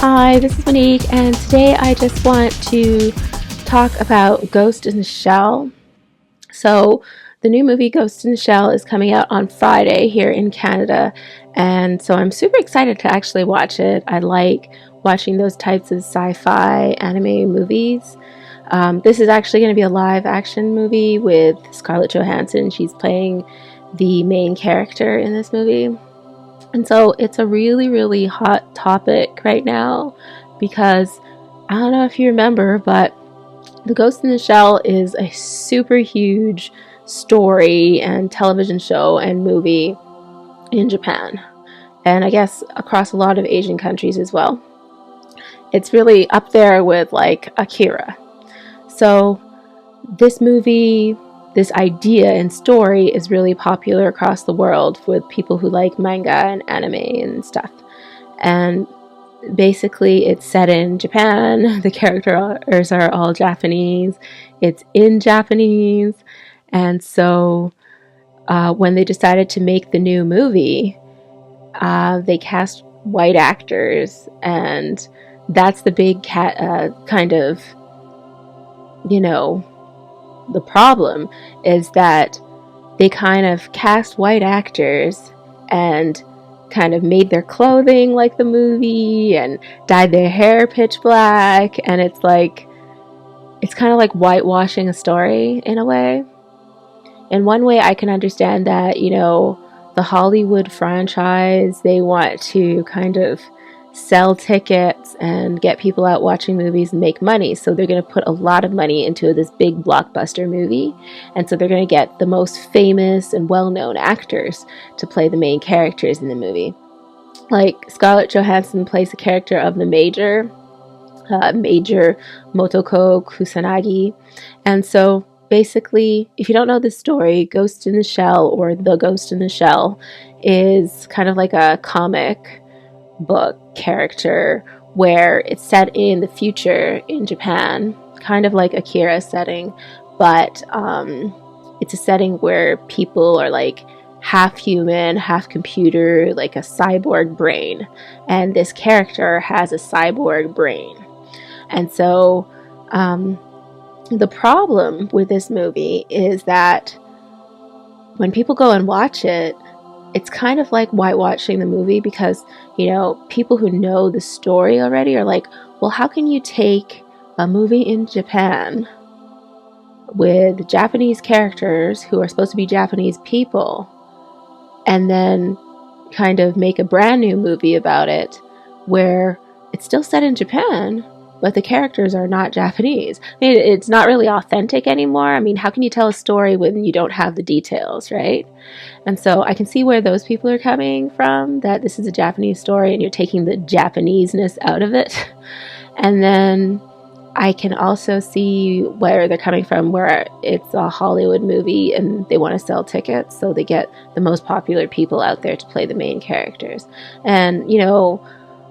Hi, this is Monique, and today I just want to talk about Ghost in the Shell. So, the new movie Ghost in the Shell is coming out on Friday here in Canada, and so I'm super excited to actually watch it. I like watching those types of sci fi anime movies. This is actually going to be a live action movie with Scarlett Johansson. She's playing the main character in this movie. And so it's a really, really hot topic right now because I don't know if you remember, but The Ghost in the Shell is a super huge story and television show and movie in Japan. And I guess across a lot of Asian countries as well. It's really up there with like Akira. So this movie, this idea and story is really popular across the world with people who like manga and anime and stuff. And basically, it's set in Japan. The characters are all Japanese. It's in Japanese. And so when they decided to make the new movie, they cast white actors. And that's the big kind of, you know, the problem is that they kind of cast white actors and kind of made their clothing like the movie and dyed their hair pitch black, and it's kind of like whitewashing a story in a way. In one way I can understand that, the Hollywood franchise, they want to kind of sell tickets and get people out watching movies and make money. So they're going to put a lot of money into this big blockbuster movie. And so they're going to get the most famous and well-known actors to play the main characters in the movie. Like Scarlett Johansson plays the character of the Major Motoko Kusanagi. And so basically, if you don't know this story, Ghost in the Shell or The Ghost in the Shell is kind of like a comic book character where it's set in the future in Japan, kind of like Akira setting, but it's a setting where people are like half human, half computer, like a cyborg brain, and this character has a cyborg brain. And so the problem with this movie is that when people go and watch it, it's kind of like whitewashing the movie because, people who know the story already are like, well, how can you take a movie in Japan with Japanese characters who are supposed to be Japanese people and then kind of make a brand new movie about it where it's still set in Japan, but the characters are not Japanese. I mean, it's not really authentic anymore. I mean, how can you tell a story when you don't have the details, right? And so I can see where those people are coming from, that this is a Japanese story and you're taking the Japanese-ness out of it. And then I can also see where they're coming from, where it's a Hollywood movie and they want to sell tickets, so they get the most popular people out there to play the main characters. And,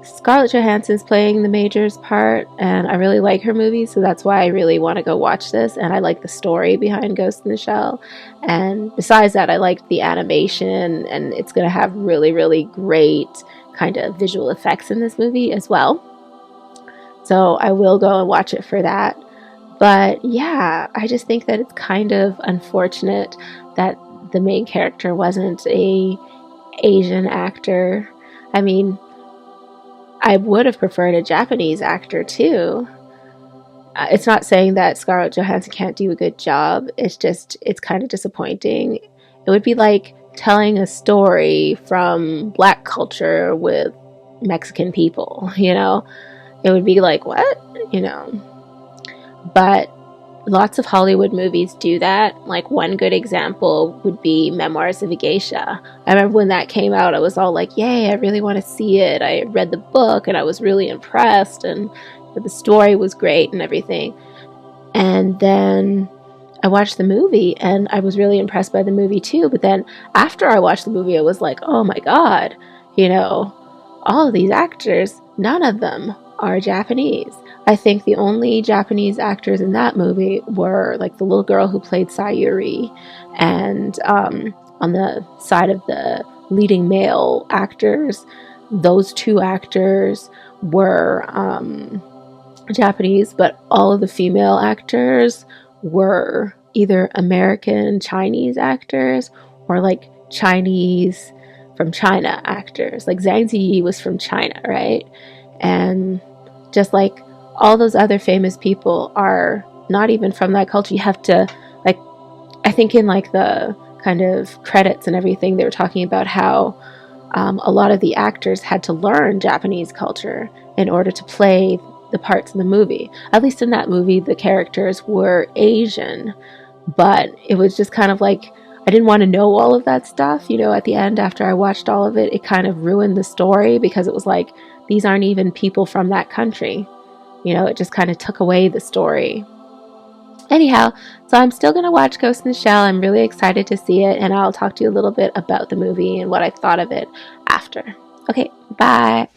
Scarlett Johansson's playing the Major's part, and I really like her movies, so that's why I really want to go watch this, and I like the story behind Ghost in the Shell. And besides that, I like the animation, and it's going to have really, really great kind of visual effects in this movie as well. So I will go and watch it for that. But yeah, I just think that it's kind of unfortunate that the main character wasn't a Asian actor. I mean, I would have preferred a Japanese actor too. It's not saying that Scarlett Johansson can't do a good job. It's kind of disappointing. It would be like telling a story from Black culture with Mexican people, It would be like, what? But lots of Hollywood movies do that. Like one good example would be Memoirs of a Geisha. I remember when that came out, I was all like, yay, I really want to see it. I read the book and I was really impressed and the story was great and everything. And then I watched the movie and I was really impressed by the movie too. But then after I watched the movie, I was like, oh my God, all of these actors, none of them are Japanese. I think the only Japanese actors in that movie were like the little girl who played Sayuri, and on the side of the leading male actors, those two actors were Japanese, but all of the female actors were either American Chinese actors or like Chinese from China actors. Like Zhang Ziyi was from China, right? And just like all those other famous people are not even from that culture. You have to, like, I think in like the kind of credits and everything, they were talking about how a lot of the actors had to learn Japanese culture in order to play the parts in the movie. At least in that movie, the characters were Asian, but it was just kind of like I didn't want to know all of that stuff. You know, at the end, after I watched all of it, it kind of ruined the story because it was like these aren't even people from that country. You know, it just kind of took away the story. Anyhow, so I'm still going to watch Ghost in the Shell. I'm really excited to see it, and I'll talk to you a little bit about the movie and what I thought of it after. Okay, bye.